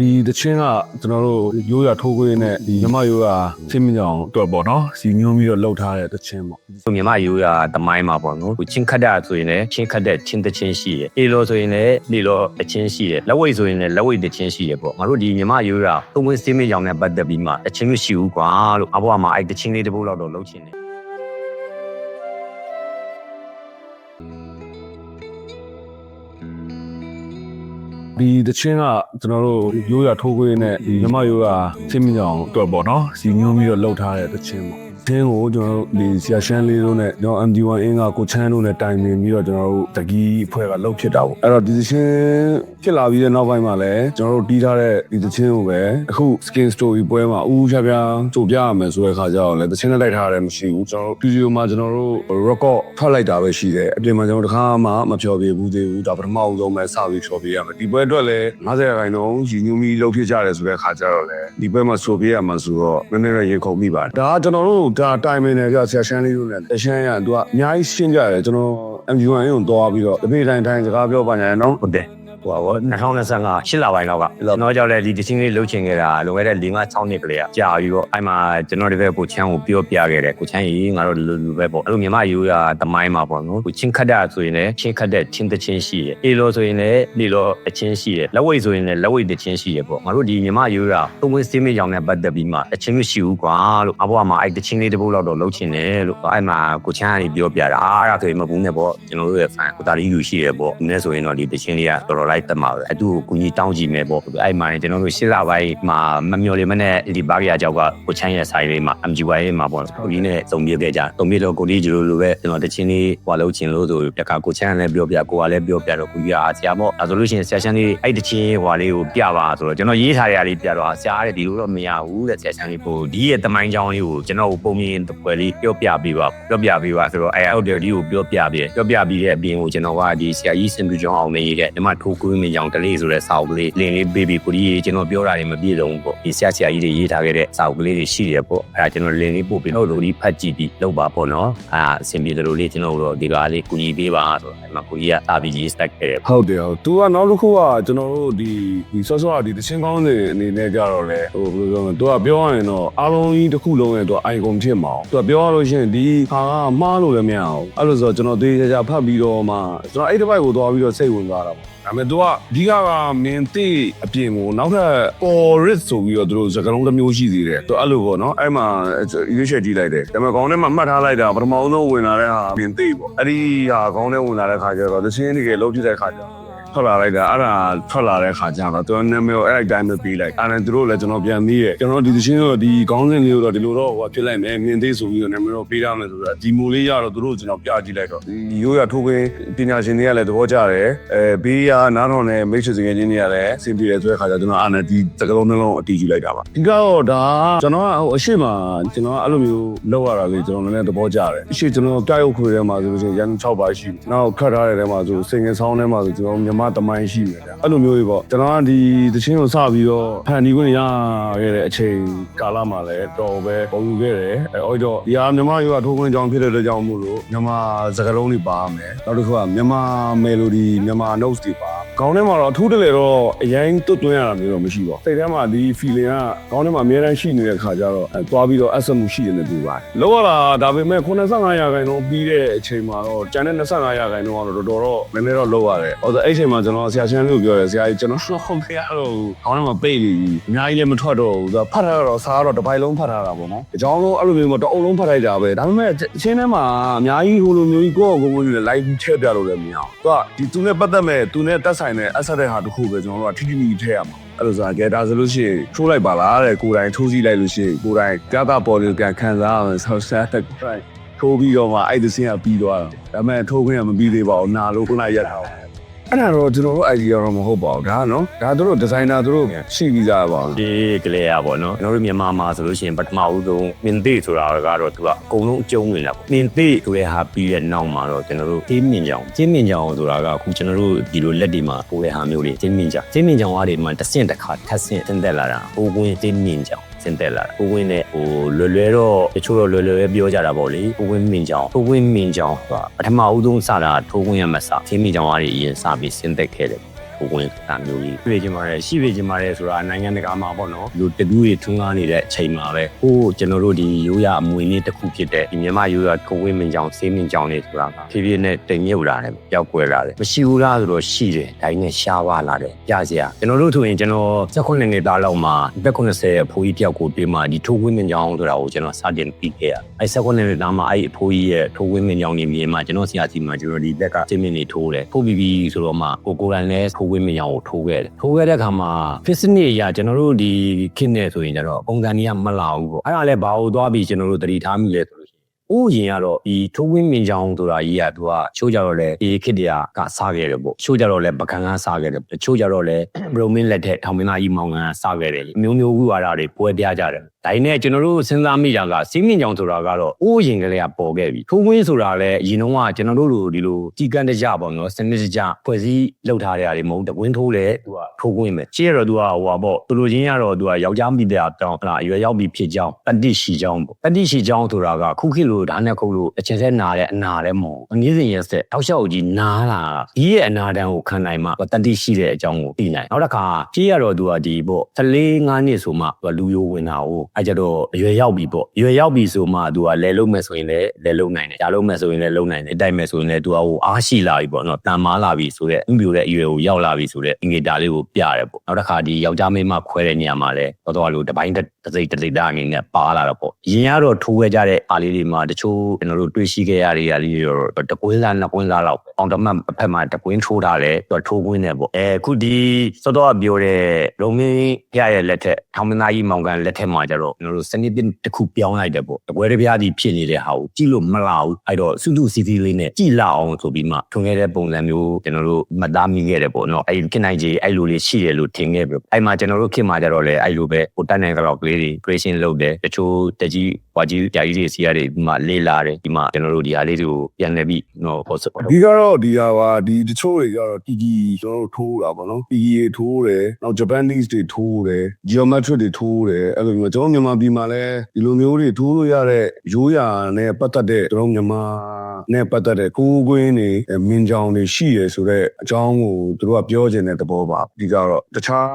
ဒီတချင်းကကျွန်တော်တို့ရိုးရာထိုးခွေးနဲ့ဒီမြမရိုးရာချင်းမြအောင်တော့ပေါ့နော်စီညွှန်းပြီးတော့လှုပ်ထားတဲ့တချင်းပေါ့မြန်မာရိုးရာသမိုင်းမှာပေါ့နော်ချင်းခတ်တာဆိုရင်လည်းချင်းခတ်တဲ့ချင်းတချင်းရှိတယ်လေလောဆိုရင်လည်းလေလောတချင်းရှိတယ်လက်ဝိတ်ဆိုရင်လည်းလက်ဝိတ်တချင်းရှိတယ်ပေါ့ငါတို့ဒီမြန်မာရိုးရာသုံးဝင်းစင်းမကြောင်နဲ့ပတ်သက်ပြီးမှတချင်းမျိုးရှိဘူးကွာလို့အဘွားမှာအဲ့တချင်းလေးတစ်ပုတ်လောက်တော့လှုပ်ချင်တယ်ဒီတချင်းကကျွန်တော်တို့ရိုးရာထိုးခွေးနဲ့ဒီမြမရိုးရာချင်းမြအောင်တော့ပေါ့နော်စီညွှန်းပြီးတော့လှုပ်ထားတဲ့တချင်းပေါ့ချင်းကိုကျွန်တော်တို့ဒီဆရာရှမ်းလေးတို့နဲ့ကျွန်တော် MD1 အင်းကကိုချမ်းတို့နဲ့တိုင်ပင်ပြီးတော့ကျွန်တော်တို့တကီးအဖွဲ့ကလှုပ်ဖြစ်တာပေါ့အဲ့တော့ဒီတချင်းဖြစ်လာပြီးတဲ့နောက်ပိုင်းမှာလည်းကျွန်တော်တို့တီးထားတဲ့ဒီတချင်းကိုပဲအခု skin story ပွဲမှာဦးချပြကြိုပြရမယ်ဆိုတဲ့ခါကျတော့လည်းတချင်းနဲ့လိုက်ထားရတယ်မရှိဘူးကျွန်တော်တို့ studio မှာကျွန်တော်တို့ record ထွက်လိုက်တာပဲရှိတယ်အပြင်မှာကျွန်တော်တခါမှမဖြောပြဘူးသေးဘူးဒါပထမဆုံးပဲစပြီးဖြောပြရမယ်ဒီပွဲအတွက်လည်း50%ရည်ညွှန်းပြီးလှုပ်ဖြစ်ကြတယ်ဆိုတဲ့ခါကျတော့လည်းဒီပွဲမှာဆိုပြရမှာဆိုတော့နည်းနည်းတော့ရေခုန်မိပါတယ်ဒါကကျွန်တော်တို့ဒါတိုင်ပင်နေကြဆရာရှမ်းလေးတို့နဲ့တရှမ်းရသူကအများကြီးရှင်းကြတယ်ကျွန်တော် MD1 ကိုသွားပြီးတော့တပိတိုင်းတိုင်းစကားပြောပါညာနော်ဟုတ်တယ်ဟို2025 8လပိုင်းလောက်ကကျွန်တော်ကြောက်လဲဒီတချင်းလေးလှုပ်ချင်ခဲ့တာလွန်ခဲ့တဲ့4-5-6နှစ်ကလေးကကြာပြီးတော့အဲ့မှာကျွန်တော်ဒီဘက်ကိုချမ်းကိုပြောပြခဲ့တယ်ကိုချမ်းကြီးငါတို့လူပဲပေါ့အဲ့လိုမြန်မာရိုးရာသမိုင်းမှာပေါ့နော်ကိုချင်းခတ်တာဆိုရင်လည်းချင်းခတ်တဲ့ချင်းတချင်းရှိတယ်လေလောဆိုရင်လည်းလေလောတချင်းရှိတယ်လက်ဝိတ်ဆိုရင်လည်းလက်ဝိတ်တချင်းရှိတယ်ပေါ့ငါတို့ဒီမြန်မာရိုးရာသုံးဝင်းစင်းမကြောင်နဲ့ပတ်သက်ပြီးမှတချင်းမျိုးရှိဘူးကွာလို့အဘွားမှာအဲ့တချင်းလေးတစ်ပုတ်လောက်တော့လှုပ်ချင်တယ်လို့အဲ့မှာကိုချမ်းကနေပြောပြတာအဲ့ဒါဆိုရင်မဘူးနဲ့ပေါ့ကျွန်တော်တို့ရဲ့ fan ကိုတာလီယူရှိတယ်ပေါ့နည်းဆိုရင်တော့ဒီတချင်းလေးကတော်လိုက်တက်မှာပဲအတူကိုကူညီတောင်းကြည့်မယ်ပေါ့အဲ့မှာကျွန်တော်တို့ရှစ်လပိုင်းမှာမမျော်လင့်မနဲ့ဒီဘာကရကြောက်ကကိုချမ်းရဲ့ဆိုင်လေးမှာ MGY မှာပေါ့ကိုကြီးနဲ့စုံပြခဲ့ကြစုံပြတော့ကိုလေးကျလိုပဲကျွန်တော်တချင်းလေးဟွာလုံးချင်လို့ဆိုပြကကိုချမ်းလည်းပြောပြကိုကလည်းပြောပြတော့ကိုကြီးကဆရာပေါ့ဒါဆိုလို့ရှိရင်ဆရာချမ်းလေးအဲ့တချင်းဟွာလေးကိုပြပါဆိုတော့ကျွန်တော်ရေးထားတဲ့အရာလေးပြတော့ဆရာတဲ့ဒီလိုတော့မရဘူးတဲ့ဆရာချမ်းလေးကိုဒီရဲ့တမိုင်းကြောင်းလေးကိုကျွန်တော်ပုံမြင်ပွဲလေးပြောပြပေးပါဆိုတော့အဲ့အောက်တယ်ဒီကိုပြောပြပြီးတဲ့အပြင်ကိုကျွန်တော်ကဒီဆရာကြီးစင်ပြကြောင်းအောင်နေရဲ့ဒီမှာထိုးကွင်းမြင်ကြောင်တလေးဆိုတဲ့စာအုပ်ကလေးလင်းလေးပေးပြီးကိုကြီးကျွန်တော်ပြောတာတွေမပြည့်စုံပေါ့ဒီဆရာကြီးတွေရေးထားခဲ့တဲ့စာအုပ်ကလေးတွေရှိတယ်ပေါ့အဲ့ဒါကျွန်တော်လင်းလေးပို့ပြီးတော့လူကြီးဖတ်ကြည့်ပြီးလုပ်ပါပေါ့နော်အဲ့အဆင်ပြေတယ်လို့လေးကျွန်တော်တို့ဒီကားလေးကူညီပေးပါဆိုတော့အဲ့မှာကိုကြီးကတာပြီးရေးစတက်ခဲ့တယ်ဟုတ်တယ်ဟုတ်သူကနောက်တစ်ခုကကျွန်တော်တို့ဒီဆော့ဆော့ကဒီတချင်းကောင်းတွေအနေနဲ့ကြတော့လေဟိုဘယ်လိုပြောမလဲသူကပြောရရင်တော့အားလုံးကြီးတစ်ခုလုံးရဲ့သူက icon ဖြစ်မှာသူကပြောရလို့ရှိရင်ဒီခါကမှားလို့လည်းမရအောင်အဲ့လိုဆိုတော့ကျွန်တော်တေးကြဖတ်ပြီးတော့မှကျွန်တော်အဲ့တစ်ပိုက်ကိုသွားပြီးတော့စိတ်ဝင်သွားတာပေါ့ဒါပေမဲ့သူကအဓိကမင်းသိအပြင်ကိုနောက်ထပ် corrit ဆိုပြီးတော့သူတို့စကားလုံးတစ်မျိုးရှိသေးတယ်သူအဲ့လိုပေါ့နော်အဲ့မှာရွေးချယ်ကြည့်လိုက်တယ်ဒါပေမဲ့ခေါင်းထဲမှာမှတ်ထားလိုက်တာပထမဆုံးဝင်လာတဲ့ဟာမင်းသိပေါ့အဲ့ဒီဟာခေါင်းထဲဝင်လာတဲ့ခါကျတော့သချင်းတကယ်လုံးဖြစ်တဲ့ခါကျထွက်လာလိုက်တာအဲ့ဒါထွက်လာတဲ့ခါကျတော့သူနာမည်ကိုအဲ့တိုင်းပဲပေးလိုက်အဲ့ဒါသူတို့လည်းကျွန်တော်ပြန်ပြီးရဲ့ကျွန်တော်ဒီသချင်းတော့ဒီခေါင်းစဉ်လေးကိုတော့ဒီလိုတော့ဟိုဖြစ်လိုက်မယ်မြင်သေးဆိုပြီးတော့နာမည်တော့ပေးရမယ်ဆိုတော့ဒီမူလေးရတော့သူတို့ကျွန်တော်ပြကြည့်လိုက်တော့ဒီရိုးရထိုးခွင်းပညာရှင်တွေကလည်းသဘောကျတယ်ဘေးကနားထောင်တဲ့မိတ်ဆွေစငယ်ချင်းတွေကလည်းအဆင်ပြေတယ်ဆိုတဲ့ခါကျကျွန်တော်အာနာဒီစကလုံးနှလုံးအတီးယူလိုက်တာပါဒီကတော့ဒါကျွန်တော်ကဟိုအရှိမကျွန်တော်အဲ့လိုမျိုးလောက်ရတာလေကျွန်တော်လည်းသဘောကျတယ်အရှိကျွန်တော်ပြရုပ်ခွေထဲမှာဆိုလို့ရှိရင်ရန်6ပါရှိနောက်ခတ်ထားတဲ့ထဲမှာဆိုစင်ငယ်ဆောင်းထဲမှာဆိုကျွန်တော်မြန်မာတမိုင်းရှိတယ်အဲ့လိုမျိုးကြီးပေါ့ကျွန်တော်ကဒီတချင်းကိုစပြီးတော့ဖန်တီးခွင့်ရခဲ့တဲ့အချိန်ကာလမှာလည်းတော်ပဲပုံယူခဲ့တယ်အဲ့တော့ဒီဟာမြန်မာရိုးကထိုးခွင့်ကြောင်းဖြစ်တဲ့အတွက်ကြောင့်မို့လို့မြန်မာစကားလုံးတွေပါမယ်နောက်တစ်ခုကမြန်မာ melody မြန်မာ notes တွေပါခေါင်းထဲမှာတော့အထူးတလေတော့အရင်တွတ်သွင်းရတာမျိုးတော့မရှိပါဘူးစိတ်ထဲမှာဒီ feeling ကခေါင်းထဲမှာအများတန်းရှိနေတဲ့ခါကျတော့သွားပြီးတော့အဆက်မှုရှိနေတယ်တူပါတယ်လောက်ရတာဒါပေမဲ့85%ပြီးတဲ့အချိန်မှာတော့ကျန်တဲ့25%ကတော့တော်တော့နည်းနည်းတော့လောက်ရတယ်ဟောဆိုအဲ့ချိန်မှာကျွန်တော်ဆရာချင်းလို့ပြောတယ်ဆရာကြီးကျွန်တော်ဟုတ်မရတော့ခေါင်းထဲမှာပိတ်ပြီးအများကြီးလည်းမထွက်တော့ဘူးသူကဖတ်ထားတော့စားတော့တစ်ပိုက်လုံးဖတ်ထားတာပေါ့နော်အကြောင်းလုံးအဲ့လိုမျိုးမတအုံလုံးဖတ်လိုက်တာပဲဒါပေမဲ့အချင်းထဲမှာအများကြီးဟိုလိုမျိုးကြီးကိုယ့်ကိုယ်ကိုယ် live ထည့်ပြလို့လည်းမရအောင်သူကဒီသူနဲ့ပတ်သက်မဲ့သူနဲ့တက်ဆိုင်တဲ့အဆက်တဲ့ဟာတစ်ခုပဲကျွန်တော်တို့ကထိထိမိမိထည့်ရမှာအဲ့လိုဆိုတာကဲဒါဆိုလို့ရှိရင်ထိုးလိုက်ပါလားတဲ့ကိုယ်တိုင်ထိုးကြည့်လိုက်လို့ရှိရင်ကိုယ်တိုင်ပြတာပေါ်လို့ကန်ခံစားအောင်ဆောက်ဆက်တဲ့ထိုးပြီးတော့မှအဲ့ဒီစင်းကပြီးသွားတာဒါပေမဲ့ထိုးခွင့်ကမပြီးသေးပါဘူးနာလို့ခုနရက်ထားအဲ့ဒါတော့ကျွန်တော်တို့ idea တော့မဟုတ်ပါဘူးဒါကနော်ဒါတို့ဒီဇိုင်နာတို့ရှိပြီးသားပါဒီကလေးရပေါ့နော်ကျွန်တော်တို့မြန်မာမှာဆိုလို့ရှိရင်ပထမဦးဆုံးမင်းသိဆိုတာကတော့သူကအကုန်လုံးအကျုံးဝင်လာပေါ့မင်းသိဆိုတဲ့ဟာပြီးတဲ့နောက်မှာတော့ကျွန်တော်တို့ချင်းမြင့်ကြောင်ဆိုတာကအခုကျွန်တော်တို့ဒီလိုလက်တွေမှာပို့တဲ့ဟာမျိုးလေးချင်းမြင့်ကြောင်အားတွေမှာတစ်ဆင့်တစ်ခါထပ်ဆင့်တက်လာတာဟိုကွင်းချင်းမြင့်ကြောင်စင်တက်လာကိုဝင်းနဲ့ဟိုလွယ်တော့တချို့တော့လွယ်ပဲပြောကြတာပေါ့လေကိုဝင်းမင်းကြောင်ဆိုတာပထမဦးဆုံးစတာထိုးခွင့်ရမစချင်းမင်းကြောင်အားတွေအရင်စပြီးစင်တက်ခဲ့တယ် ထိုးခွင်းတာမျိုးကြီးတွေ့ကြမှာလေရှိတွေ့ကြမှာလေဆိုတာနိုင်ငံတကာမှာပေါ့နော်လူတတူးတွေထွန်းကားနေတဲ့အချိန်မှာပဲဟိုကျွန်တော်တို့ဒီရိုးရအမွေနေ့တစ်ခုဖြစ်တဲ့ဒီမြန်မာရိုးရထိုးခွင်းမင်းကြောင်စေးမင်းကြောင်နေဆိုတာကဖြည်းဖြည်းနဲ့တိမ်မြုပ်လာတယ်ပျောက်ကွယ်လာတယ်မရှိဘူးလားဆိုတော့ရှိတယ်ဒါနဲ့ရှားပါလာတယ်ပြစရာကျွန်တော်တို့ဆိုရင်ကျွန်တော်16နှစ်သားလောက်မှာဘက်90အဖိုးကြီးတယောက်ကိုတွေ့မှဒီထိုးခွင်းမင်းကြောင်ဆိုတာကိုကျွန်တော်စတင်ပြီးခဲ့ရအဲ16နှစ်သားမှာအဲ့အဖိုးကြီးရဲ့ထိုးခွင်းမင်းကြောင်နေမြေမှာကျွန်တော်ဆရာကြီးမှာကျွန်တော်ဒီဘက်ကစေးမင်းနေထိုးတယ်ထိုးပြီးဆိုတော့မှကိုရန်လဲထိုးခွင်းမင်းကြောင်ကိုထိုးခဲ့တယ်ထိုးခဲ့တဲ့အခါမှာဖစ်စနစ်အရာကျွန်တော်တို့ဒီခင်းနေဆိုရင်ကျတော့ပုံစံကြီးကမလာဘူးပေါ့အဲ့ဒါလည်းဘာလို့သွားပြီးကျွန်တော်တို့တတိထားမိလဲဆိုလို့ရှိရင်ဥယျာဉ်ကတော့ဒီထိုးခွင်းမင်းကြောင်ဆိုတာကြီးကသူကချိုးကြတော့လေဒီခစ်တရကစားခဲ့တယ်ပေါ့ချိုးကြတော့လေပကံကစားခဲ့တယ်ချိုးကြတော့လေဘရုံမင်းလက်ထက်ထောင်မင်းသားကြီးမောင်ကစားခဲ့တယ်မျိုးမျိုးဝိဝါဒတွေပွဲပြကြတယ်ဒါနဲ့ကျွန်တော်တို့စဉ်းစားမိတာကစီးမင်းကြောင်ဆိုတာကတော့ဥယျာဉ်ကလေးကပေါ်ခဲ့ပြီထိုးခွင်းဆိုတာလည်းအရင်တော့ကကျွန်တော်တို့လိုဒီလိုကြီးကန်းတကြပေါ့နော်စနစ်တကျဖွဲ့စည်းလုပ်ထားတဲ့အရာတွေမဟုတ်တကွင်းထိုးလေသူကထိုးခွင်းပဲရှေ့ရတော့သူကဟိုပါပေါ့သူလိုချင်းကတော့သူကယောက်ျားမိတဲ့တောင်းဟလာအရွယ်ရောက်ပြီးဖြစ်ကြောင်းတတိရှိကြောင်းပေါ့တတိရှိကြောင်းဆိုတာကခုခေတ်လိုဓာတ်နဲ့ခုတ်လို့အချက်ဆက်နာတဲ့အနာလည်းမဟုတ်အနည်းစဉ်ရက်ဆက်တောက်လျှောက်ကြီးနားလာဒီရဲ့အနာတန်းကိုခံနိုင်မှတတိရှိတဲ့အကြောင်းကိုသိနိုင်နောက်တစ်ခါရှေ့ရတော့သူကဒီပေါ့14-5နှစ်ဆိုမှသူကလူယိုဝင်တာကိုအဲကြတော့အရွယ်ရောက်ပြီပေါ့ရွယ်ရောက်ပြီဆိုမှသူကလဲလုံးမဲ့ဆိုရင်လည်းလဲလုံးနိုင်တယ်ရှားလုံးမဲ့ဆိုရင်လည်းလုံးနိုင်တယ်တိုက်မဲ့ဆိုရင်လည်းသူကဟိုအားရှိလာပြီပေါ့နော်တန်မားလာပြီဆိုတော့ဥပ္ပယတဲ့အရွယ်ကိုရောက်လာပြီဆိုတော့အင်္ဂေတာလေးကိုပြရတယ်ပေါ့နောက်တစ်ခါဒီယောက်ျားမင်းမခွဲတဲ့နေရာမှာလည်းတော့လိုတပိုင်းတစ်စိတ်တစ်စိတ်တာအနေနဲ့ပါလာတော့ပေါ့ရင်ကတော့ထိုးခဲ့ကြတဲ့အားလေးတွေမှာတချို့ကျွန်တော်တို့တွေးရှိခဲ့ရတဲ့အားလေးတွေတော့တကွင်းစားနှစ်ကွင်းစားလောက်အောင်တမတ်အဖက်မှာတကွင်းထိုးထားတယ်သူထိုးကွင်းနဲ့ပေါ့ခုဒီစောတော့ပြောတဲ့လုံမင်းရရဲ့လက်ထက်ထောင်မသားကြီးမောင်ကန်လက်ထက်မှာကျတော့ကျွန်တော်တို့စနစ်တစ်ခုပြောင်းလိုက်တယ်ပေါ့တပွဲတစ်ပြားစီဖြစ်နေတဲ့ဟာကိုကြည့်လို့မလာဘူးအဲ့တော့စုစုစီစီလေးနဲ့ကြည့်လာအောင်ဆိုပြီးမှထွန်ခဲ့တဲ့ပုံစံမျိုးကျွန်တော်တို့မှတ်သားမိခဲ့တယ်ပေါ့နော်အဲ့ခင်နိုင်ကြီးအဲ့လိုလေးရှိတယ်လို့ထင်ခဲ့ပြီအဲ့မှာကျွန်တော်တို့ခင်မှာကြတော့လေအဲ့လိုပဲဟိုတန်းနိုင်ကတော့ကလေးတွေ operation လုပ်တယ်တချို့တကြီးဝါကြီးကြာကြီးတွေစီရတယ်ဒီမှာလေးလာတယ်ဒီမှာကျွန်တော်တို့ဒီဟာလေးတွေကိုပြန်လဲပြီးနော်ဟောစပေါ့ဒီကတော့ဒီဟာပါဒီတချို့တွေကတော့တီတီကျွန်တော်တို့ထိုးတာပေါ့နော်တီတီထိုးတယ်နောက် Japanese တွေထိုးတယ် geometric တွေထိုးတယ်အဲ့လိုမျိုးကျွန်တော်မြန်မာပြည်မှာလည်းဒီလိုမျိုးတွေထိုးလို့ရတဲ့ရိုးရာနဲ့ပတ်သက်တဲ့ကျွန်တော်မြန်မာနဲ့ပတ်သက်တဲ့ကိုးကွင်းတွေမင်းကြောင်တွေရှိရဆိုတဲ့အကြောင်းကိုသူတို့ကပြောခြင်းတဲ့သဘောပါဒီကတော့တခြား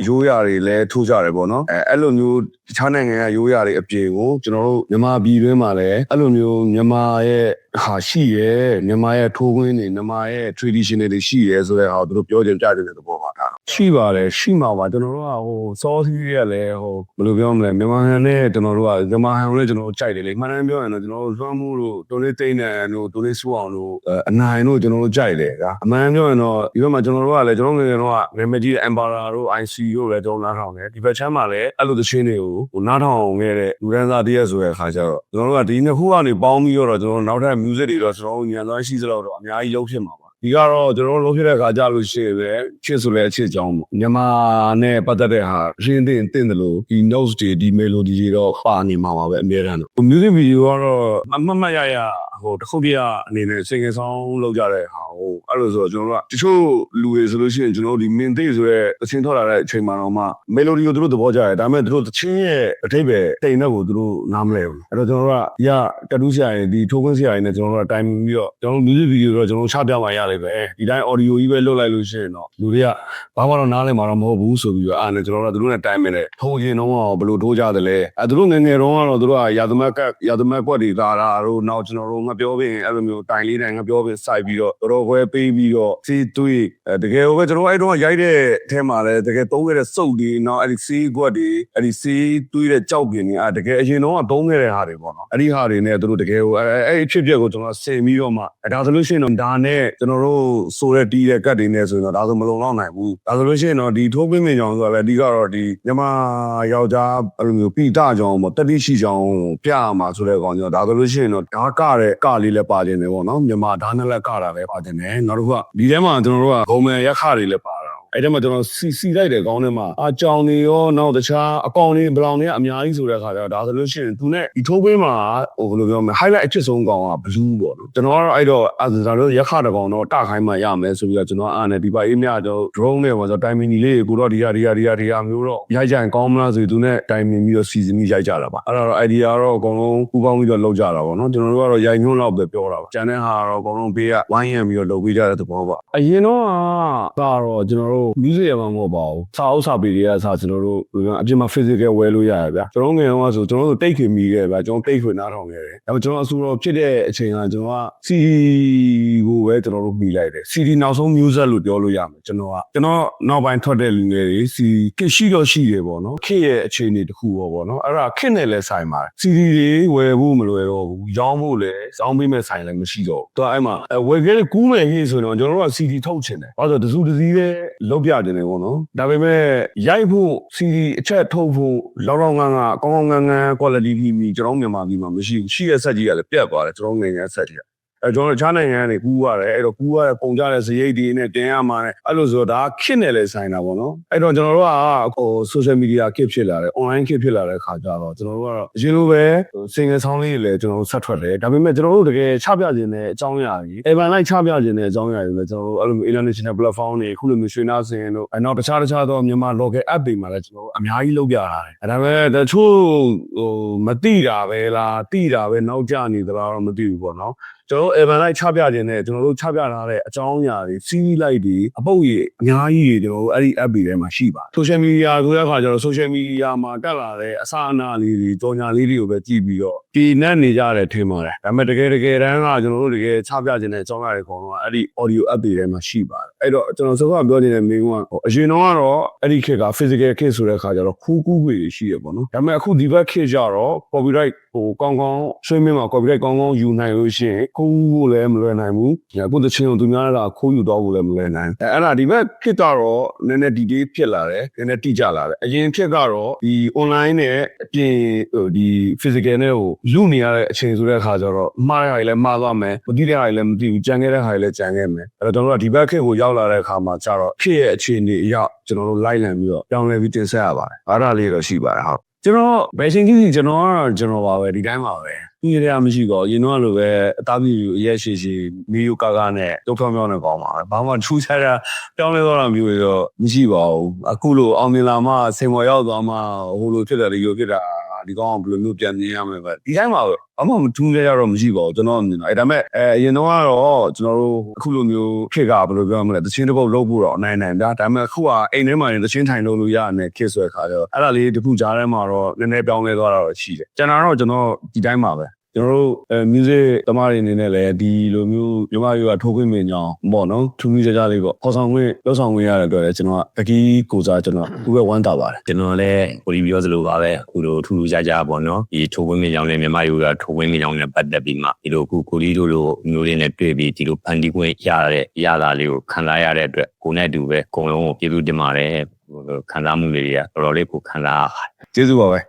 ရိုးရာတွေလည်းထိုးကြတယ်ပေါ့နော်အဲ့လိုမျိုးတခြားနိုင်ငံကရိုးရာတွေအပြင်ကိုကျွန်တော်တို့မြန်မာပြည်တွင်းမှာလည်းအဲ့လိုမျိုးမြန်မာရဲ့ဟာရှိရဲမြန်မာရဲ့ထိုးခွင်းတွေမြန်မာရဲ့ traditional တွေရှိရဲဆိုတဲ့ဟာကိုသူတို့ပြောခြင်းကြားခြင်းတဲ့သဘောပါဒါရှိပါတယ်ရှိမှာပါကျွန်တော်တို့ကဟိုစောစီးရလည်းဟိုဘယ်လိုပြောမလဲမြန်မာဟန်နဲ့ကျွန်တော်တို့ကမြန်မာဟန်ကိုလည်းကျွန်တော်တို့ကြိုက်တယ်လေမှန်တယ်ပြောရင်တော့ကျွန်တော်တို့လွှမ်းမှုတို့တိုလေးသိန်းနဲ့တို့တိုလေးဆူအောင်တို့အနိုင်တို့ကျွန်တော်တို့ကြိုက်တယ်ကအမှန်ပြောရင်တော့ဒီဘက်မှာကျွန်တော်တို့ကလည်းကျွန်တော်ငယ်ငယ်တော့က Remedy Emperor တို့ IC တို့လည်းကျွန်တော်နားထောင်တယ်ဒီဘက်ချမ်းမှာလည်းအဲ့လိုသချင်းတွေကိုဟိုနားထောင်ခဲ့တဲ့လူရန်သားတရက်ဆိုတဲ့အခါကျတော့ကျွန်တော်တို့ကဒီနှစ်ခုကနေပေါင်းပြီးတော့ကျွန်တော်တို့နောက်ထပ် music တွေတော့ကျွန်တော်တို့ညံသွားရှိစလောက်တော့အများကြီးရုပ်ဖြစ်မှာပါဒီကတော့ကျွန်တော်တို့လုံးဖြစ်တဲ့အခါကြလို့ရှိရင်ပဲချစ်ဆိုလဲအချစ်ကြောင်းပေါ့မြန်မာနဲ့ပတ်သက်တဲ့ဟာရှင်းသိတယ်လို့ဒီ notes တွေဒီ melody တွေတော့ပါနေမှာပါပဲအများအား music video ကတော့မတ်ရဟိုတစ်ခုပြအနေနဲ့ single song လောက်ကြတဲ့ဟာဟိုအဲ့လိုဆိုတော့ကျွန်တော်တို့ကတချို့လူတွေဆိုလို့ရှိရင်ကျွန်တော်တို့ဒီ min သိဆိုရဲသချင်းထွက်လာတဲ့အချိန်မှာတော့မှ melody ကိုသူတို့သဘောကျတယ်ဒါပေမဲ့သူတို့သချင်းရဲ့အထိပ္ပယ်တိမ်တဲ့ကိုသူတို့နားမလဲဘူးအဲ့တော့ကျွန်တော်တို့ကတတူးဆရာရင်ဒီထိုးခွင်းဆရာရင်နဲ့ကျွန်တော်တို့ကတိုင်ပြီးတော့ကျွန်တော်တို့ music video တော့ကျွန်တော်တို့ချပြမှရလိမ့်မယ်ဒီတိုင်း audio ကြီးပဲလွတ်လိုက်လို့ရှိရင်တော့လူတွေကဘာမှတော့နားလည်မှာတော့မဟုတ်ဘူးဆိုပြီးတော့အဲ့နဲ့ကျွန်တော်တို့ကသူတို့နဲ့တိုင်မယ်ထိုးရင်တော့ဘယ်လိုထိုးကြသလဲသူတို့ငယ်ငယ်တုန်းကတော့သူတို့ကရာသမက်ကွက်တွေလာတာတို့နောက်ကျွန်တော်တို့ငါပြောပြီးအဲ့လိုမျိုးတိုင်လေးတိုင်ငါပြောပြီးစိုက်ပြီးတော့တော်ခွဲပေးပြီးတော့စီးသွေးတကယ်ပဲကျွန်တော်အဲ့တုန်းကရိုက်တဲ့အထဲမှာလည်းတကယ်သုံးခဲ့တဲ့စုပ်တွေနောက်အဲ့ဒီစီးကွက်တွေအဲ့ဒီစီးသွေးတဲ့ကြောက်ပြင်းတွေတကယ်အရင်တုန်းကသုံးခဲ့တဲ့ဟာတွေပေါ့နော်အဲ့ဒီဟာတွေနဲ့သူတို့တကယ်ကိုအဲ့အဖြစ်အပျက်ကိုကျွန်တော်ဆင်ပြီးတော့မှဒါဆိုလို့ရှိရင်တော့ဒါနဲ့ကျွန်တော်တို့ဆိုတဲ့တီးတဲ့ကတ်တွေနဲ့ဆိုရင်တော့ဒါဆိုမလုံလောက်နိုင်ဘူးဒါဆိုလို့ရှိရင်တော့ဒီထိုးပင်းမင်ကြောင်ဆိုတာလည်းဒီကတော့ဒီမြန်မာယောက်ျားအဲ့လိုမျိုးပိတကြောင်ပေါ့တတိရှိကြောင်ပြရမှာဆိုတဲ့ကောင်ကျွန်တော်ဒါဆိုလို့ရှိရင်တော့ဓာကတဲ့ကလေးလည်းပါခြင်းတယ်ပေါ့နော်မြန်မာဓာနဲ့လည်းကတာလည်းပါခြင်းတယ်နောက်တစ်ခုကဒီထဲမှာကျွန်တော်တို့ကဂုံမယ်ရက်ခတွေလည်းပါတာ အဲ့ဒါမှကျွန်တော်စီလိုက်တယ်ကောင်းတယ်မှာကြောင်နေရောနောက်တခြားအကောင်တွေဘလောင်တွေကအများကြီးဆိုတဲ့ခါကျတော့ဒါဆိုလို့ရှိရင်သူနဲ့ဒီထိုးပေးမှာဟိုဘယ်လိုပြောမလဲ highlight အဖြစ်ဆုံးကောင်က blue ပေါ့နော်ကျွန်တော်ကတော့အဲ့တော့ဒါတို့ရက်ခတကောင်တော့တခိုင်းမှရမယ်ဆိုပြီးတော့ကျွန်တော်အားနဲ့ဒီပါအေးမြကျွန်တော် drone နဲ့ပေါ့ဆိုတိုင်မီနီလေးကိုတော့ဒီဟာမျိုးတော့ရိုက်ကြရင်ကောင်းမလားဆိုသူနဲ့တိုင်မီပြီးတော့စီစဉ်ပြီးရိုက်ကြတာပါအဲ့တော့ idea တော့အကုန်လုံးပူပေါင်းပြီးတော့လုပ်ကြတာပေါ့နော်ကျွန်တော်တို့ကတော့ရိုက်ညွှန်းလောက်ပဲပြောတာပါကျန်တဲ့ဟာတော့အကုန်လုံးဘေးကဝိုင်းရံပြီးတော့လုပ်ပေးကြတဲ့သဘောပါအရင်တော့ကတော့ကျွန်တော်တို့ music ရမှာမဟုတ်ပါဘူးစာအုပ်စာပေတွေကစာကျွန်တော်တို့အပြင်မှာ physical ဝယ်လို့ရရဗျာကျွန်တော်ငယ်တော့ဆိုကျွန်တော်တို့တိတ်ခင်မိခဲ့ဗျာကျွန်တော်တိတ်ခွေနားထောင်ခဲ့တယ်ဒါပေမဲ့ကျွန်တော်အဆူတော့ဖြစ်တဲ့အချိန်ကကျွန်တော်က CD ကိုပဲကျွန်တော်တို့မိလိုက်တယ် CD နောက်ဆုံး music လို့ပြောလို့ရမယ်ကျွန်တော်နောက်ပိုင်းထွက်တဲ့လူငယ်တွေ CD ခက်ရှိတော့ရှိတယ်ပေါ့နော်ခက်ရဲ့အခြေအနေတစ်ခုပေါ့နော်အဲ့ဒါခက်နဲ့လဲဆိုင်ပါတယ် CD တွေဝယ်ဖို့မလွယ်တော့ဘူးရောင်းဖို့လဲရောင်းပေးမဲ့ဆိုင်လည်းမရှိတော့ဘူးသူကအဲ့မှာဝယ်ခဲ့ကူးမယ်ကြီးဆိုတော့ကျွန်တော်တို့က CD ထုတ်ချင်တယ်ဘာလို့တစုတစည်းပဲလုပ်ပြတင်တယ်ပေါ့နော်ဒါပေမဲ့ရိုက်ဖို့ CD အချက်ထုတ်ဖို့လောက်ငန်းကောင်းငန်း quality ကြီးကျွန်တော်မြန်မာပြည်မှာမရှိဘူးရှိတဲ့ဆက်ကြီးကလည်းပြတ်သွားတယ်ကျွန်တော်ငယ်ငယ်ဆက်ကြီးကျွန်တော်တခြားနိုင်ငံကနေကူးရတယ်အဲ့တော့ကူးရတဲ့ပုံကြတဲ့စရိတ်တွေနဲ့တင်ရမှာနဲ့အဲ့လိုဆိုတော့ဒါခစ်နဲ့လဲဆိုင်တာပေါ့နော်အဲ့တော့ကျွန်တော်တို့ကsocial media ခစ်ဖြစ်လာတယ် online ခစ်ဖြစ်လာတဲ့ခါကျတော့ကျွန်တော်တို့ကတော့အရင်လိုပဲ single sound လေးတွေလည်းကျွန်တော်တို့ဆက်ထွက်တယ်ဒါပေမဲ့ကျွန်တော်တို့တကယ်ချပြခြင်းတဲ့အကြောင်းအရာကြီး event လိုက်ချပြခြင်းတဲ့အကြောင်းအရာတွေလည်းကျွန်တော်တို့အဲ့လိုမျိုး international platform တွေအခုလိုမျိုးရွှေနာစင်တို့နောက်တခြားသောမြန်မာ local app တွေမှာလည်းကျွန်တော်တို့အများကြီးလုပ်ပြတာတယ်ဒါပေမဲ့တချို့မသိတာပဲလားသိတာပဲနောက်ကျနေသလားတော့မသိဘူးပေါ့နော်ကျွန်တော်တို့ event လိုက်ချပြခြင်းနဲ့ကျွန်တော်တို့ချပြထားတဲ့အကြောင်းအရာတွေ CV လိုက်တွေအပုတ်ကြီးအများကြီးတွေကျွန်တော်တို့အဲ့ဒီ app တွေထဲမှာရှိပါတယ် social media ဆိုတဲ့အခါကျတော့ social media မှာတက်လာတဲ့အစအနလေးတွေကြော်ညာလေးတွေကိုပဲကြည့်ပြီးတော့ဒီနဲ့နေကြတယ်ထင်ပါတယ်ဒါပေမဲ့တကယ်တမ်းကကျွန်တော်တို့တကယ်ချပြခြင်းတဲ့အကြောင်းအရာတွေအကုန်လုံးကအဲ့ဒီ audio app တွေထဲမှာရှိပါတယ်အဲ့တော့ကျွန်တော်စကားပြောနေတဲ့မိန်းကအရင်တော့ကတော့အဲ့ဒီခေတ်က physical ခေတ်ဆိုတဲ့အခါကျတော့ခူးကူးတွေရှိရပေါ့နော်ဒါပေမဲ့အခုဒီဘက်ခေတ်ကျတော့ copyright ကောင်းဆွေးမင်းမှာ copyright ကောင်းယူနိုင်လို့ရှိရင်ခိုးဖို့လည်းမလွယ်နိုင်ဘူး။အခုတချင်းကိုသူများကခိုးယူတော့ဖို့လည်းမလွယ်နိုင်ဘူး။အဲ့ဒါဒီဘက်ဖြစ်တော့နည်းနည်း detail ဖြစ်လာတယ်။နည်းနည်းတိကျလာတယ်။အရင်ဖြစ်ကတော့ဒီ online နဲ့အပြင်ဒီ physical နဲ့ကိုလူနေရတဲ့အချိန်ဆိုတဲ့အခါကျတော့မှားရရင်လည်းမှားသွားမယ်။မသိတဲ့ဟာတွေလည်းမသိဘူး။ကြံခဲ့တဲ့ဟာတွေလည်းကြံခဲ့မယ်။အဲ့တော့ကျွန်တော်တို့ကဒီဘက်ခေတ်ကိုရောက်လာတဲ့အခါမှာကျတော့ဖြစ်ရဲ့အခြေအနေအရောက်ကျွန်တော်တို့လိုက်လံပြီးတော့ပြောင်းလဲပြီးတင်ဆက်ရပါတယ်။အားဒါလေးတော့ရှိပါတယ်ဟုတ်ကျွန်တော်ဘယ်ချိန်ကြီးကျွန်တော်ပါပဲဒီတိုင်းပါပဲဒီနေရာမရှိတော့ရင်တော့လိုပဲအသားပြူအရက်ရှိမီယိုကာနဲ့တုတ်ဖြောင်းနဲ့ကောင်းပါပဲဘာမှထူးခြားတာပြောင်းလဲသွားတာမျိုးတွေတော့မရှိပါဘူးအခုလိုအောင်မြင်လာမှစိန်မော်ရောက်သွားမှဟိုလိုဖြစ်တာဒီလိုဖြစ်တာဒီကောင်ဘယ်လိုမျိုးပြန်မြင်ရမလဲပဲဒီတိုင်းပါပဲအမှမထူးကြရတော့မရှိပါဘူးကျွန်တော်မြင်တော့အဲ့ဒါမဲ့အရင်တော့ကတော့ကျွန်တော်တို့အခုလိုမျိုးခေတ်ကဘယ်လိုပြောမလဲတချင်းတစ်ပုတ်လုပ်ဖို့တော့နိုင်ဗျာဒါပေမဲ့အခုကအိမ်ထဲမှာတချင်းထိုင်လုပ်လို့ရတယ်ခေတ်ဆွဲခါကျတော့အဲ့ဒါလေးတစ်ခုကြားထဲမှာတော့နည်းနည်းပြောင်းလဲသွားတာတော့ရှိတယ်ကျွန်တော်ဒီတိုင်းပါပဲကျွန်တော်တို့music သမားတွေအနေနဲ့လည်းဒီလိုမျိုးမြန်မာပြည်ကထိုးခွင့်မင်းကြောင်းပေါ့နော်ထူးထူးခြားခြားလေးပေါ့ခေါ်ဆောင်ခွင့်လောက်ဆောင်ခွင့်ရတဲ့အတွက်လည်းကျွန်တော်ကတကီးကိုစားကျွန်တော်ခုပဲဝမ်းသာပါတယ်ကျွန်တော်လည်းကိုဒီပြောစလို့ပါပဲခုလိုထူးထူးခြားခြားပေါ့နော်ဒီထိုးခွင့်မင်းကြောင်းနဲ့မြန်မာပြည်ကထိုးခွင့်မင်းကြောင်းနဲ့ပတ်သက်ပြီးမှဒီလိုကိုလီတို့လိုမျိုးလေးနဲ့တွေ့ပြီးဒီလိုဖန်တီးခွင့်ရတာလေးကိုခံစားရတဲ့အတွက်ကိုနဲ့အတူပဲအကုန်လုံးကိုကျေးဇူးတင်ပါတယ်ခံစားမှုလေးတွေကတော်တော်လေးကိုခံစားရပါတယ်ကျေးဇူးပါပဲ